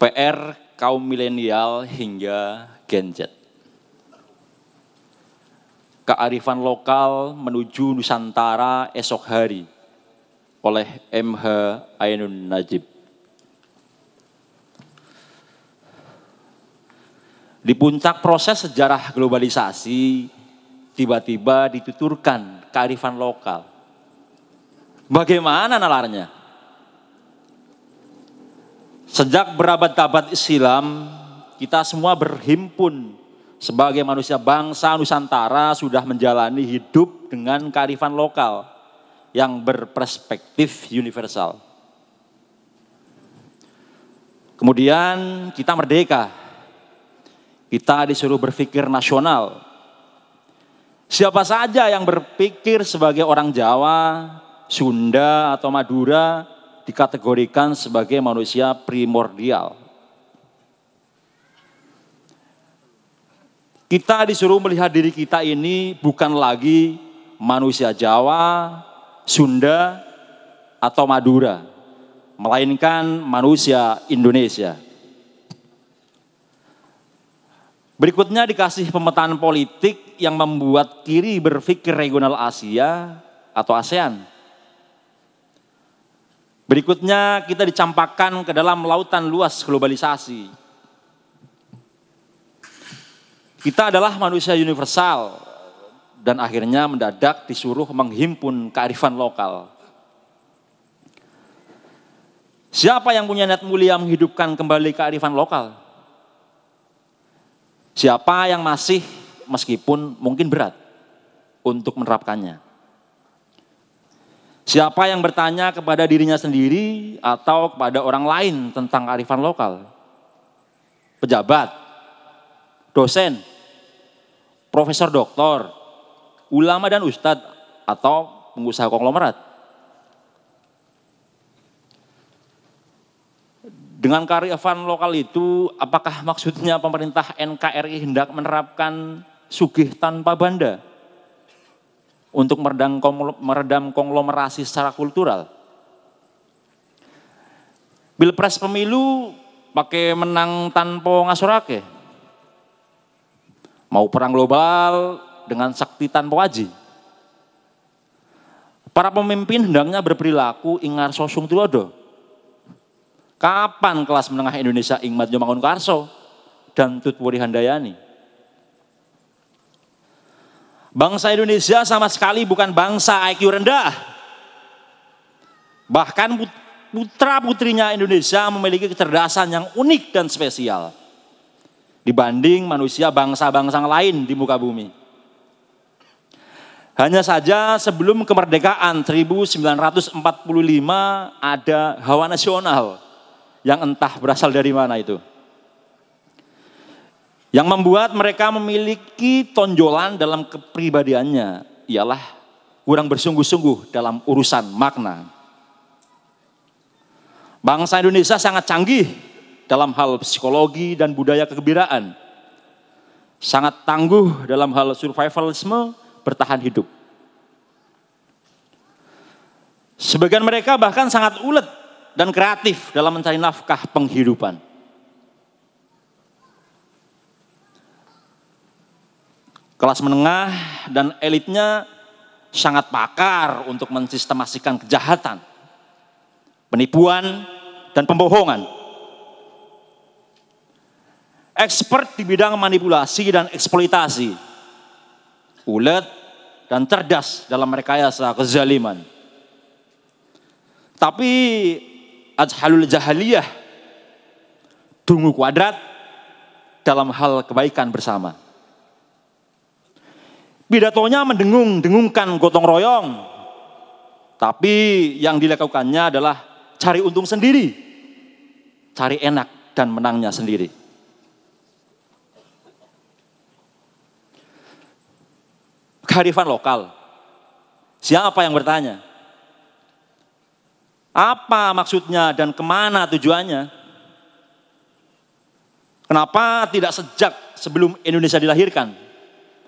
PR kaum milenial hingga Gen Z. Kearifan lokal menuju Nusantara esok hari oleh M.H. Ainun Najib. Di puncak proses sejarah globalisasi, tiba-tiba dituturkan kearifan lokal. Bagaimana nalarnya? Sejak berabad-abad Islam, kita semua berhimpun sebagai manusia bangsa Nusantara sudah menjalani hidup dengan kearifan lokal yang berperspektif universal. Kemudian kita merdeka. Kita disuruh berpikir nasional. Siapa saja yang berpikir sebagai orang Jawa, Sunda, atau Madura dikategorikan sebagai manusia primordial. Kita disuruh melihat diri kita ini bukan lagi manusia Jawa, Sunda, atau Madura, melainkan manusia Indonesia. Berikutnya dikasih pemetaan politik yang membuat kiri berpikir regional Asia atau ASEAN. Berikutnya kita dicampakkan ke dalam lautan luas globalisasi. Kita adalah manusia universal dan akhirnya mendadak disuruh menghimpun kearifan lokal. Siapa yang punya niat mulia menghidupkan kembali kearifan lokal? Siapa yang masih meskipun mungkin berat untuk menerapkannya? Siapa yang bertanya kepada dirinya sendiri atau kepada orang lain tentang kearifan lokal? Pejabat, dosen, profesor doktor, ulama dan ustadz, atau pengusaha konglomerat? Dengan kearifan lokal itu, apakah maksudnya pemerintah NKRI hendak menerapkan sugih tanpa banda untuk meredam konglomerasi secara kultural? Pilpres pemilu pakai menang tanpa ngasorake. Mau perang global dengan sakti tanpa waji. Para pemimpin hendaknya berperilaku ingar sosung tulodo. Kapan kelas menengah Indonesia ing Madjo Mangunkarso dan Tutwuri Handayani? Bangsa Indonesia sama sekali bukan bangsa IQ rendah. Bahkan putra-putrinya Indonesia memiliki kecerdasan yang unik dan spesial dibanding manusia bangsa-bangsa lain di muka bumi. Hanya saja sebelum kemerdekaan 1945 ada hawa nasional yang entah berasal dari mana itu. Yang membuat mereka memiliki tonjolan dalam kepribadiannya ialah kurang bersungguh-sungguh dalam urusan makna. Bangsa Indonesia sangat canggih dalam hal psikologi dan budaya kegembiraan. Sangat tangguh dalam hal survivalisme, bertahan hidup. Sebagian mereka bahkan sangat ulet dan kreatif dalam mencari nafkah penghidupan. Kelas menengah dan elitnya sangat pakar untuk mensistemasikan kejahatan, penipuan, dan pembohongan. Expert di bidang manipulasi dan eksploitasi, ulet dan cerdas dalam merekayasa kezaliman. Tapi ajhalul jahaliyah, dungu kuadrat dalam hal kebaikan bersama. Pidatonya mendengung-dengungkan gotong royong, tapi yang dilakukannya adalah cari untung sendiri, cari enak dan menangnya sendiri. Kearifan lokal, siapa yang bertanya? Apa maksudnya dan kemana tujuannya? Kenapa tidak sejak sebelum Indonesia dilahirkan?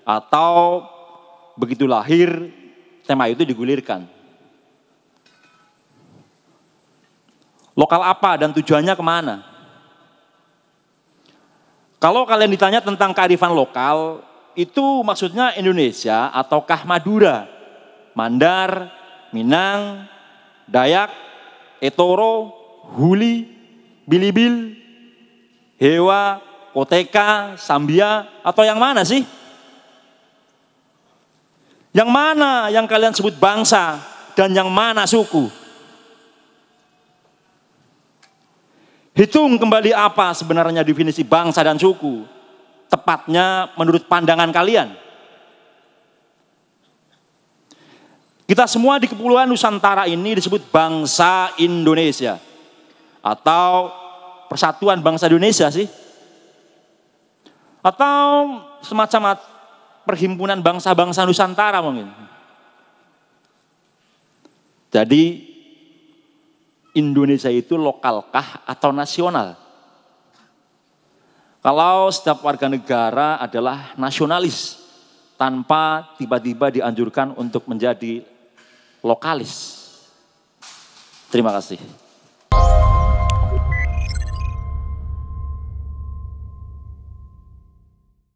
Atau begitu lahir tema itu digulirkan? Lokal apa dan tujuannya kemana? Kalau kalian ditanya tentang kearifan lokal, itu maksudnya Indonesia ataukah Madura, Mandar, Minang, Dayak, Etoro, Huli, Bilibil, Hewa, Koteka, Sambia, atau yang mana sih? Yang mana yang kalian sebut bangsa dan yang mana suku? Hitung kembali apa sebenarnya definisi bangsa dan suku, tepatnya menurut pandangan kalian. Kita semua di Kepulauan Nusantara ini disebut bangsa Indonesia atau Persatuan Bangsa Indonesia sih, atau semacam perhimpunan bangsa-bangsa Nusantara mungkin. Jadi Indonesia itu lokalkah atau nasional? Kalau setiap warga negara adalah nasionalis tanpa tiba-tiba dianjurkan untuk menjadi lokalis. Terima kasih.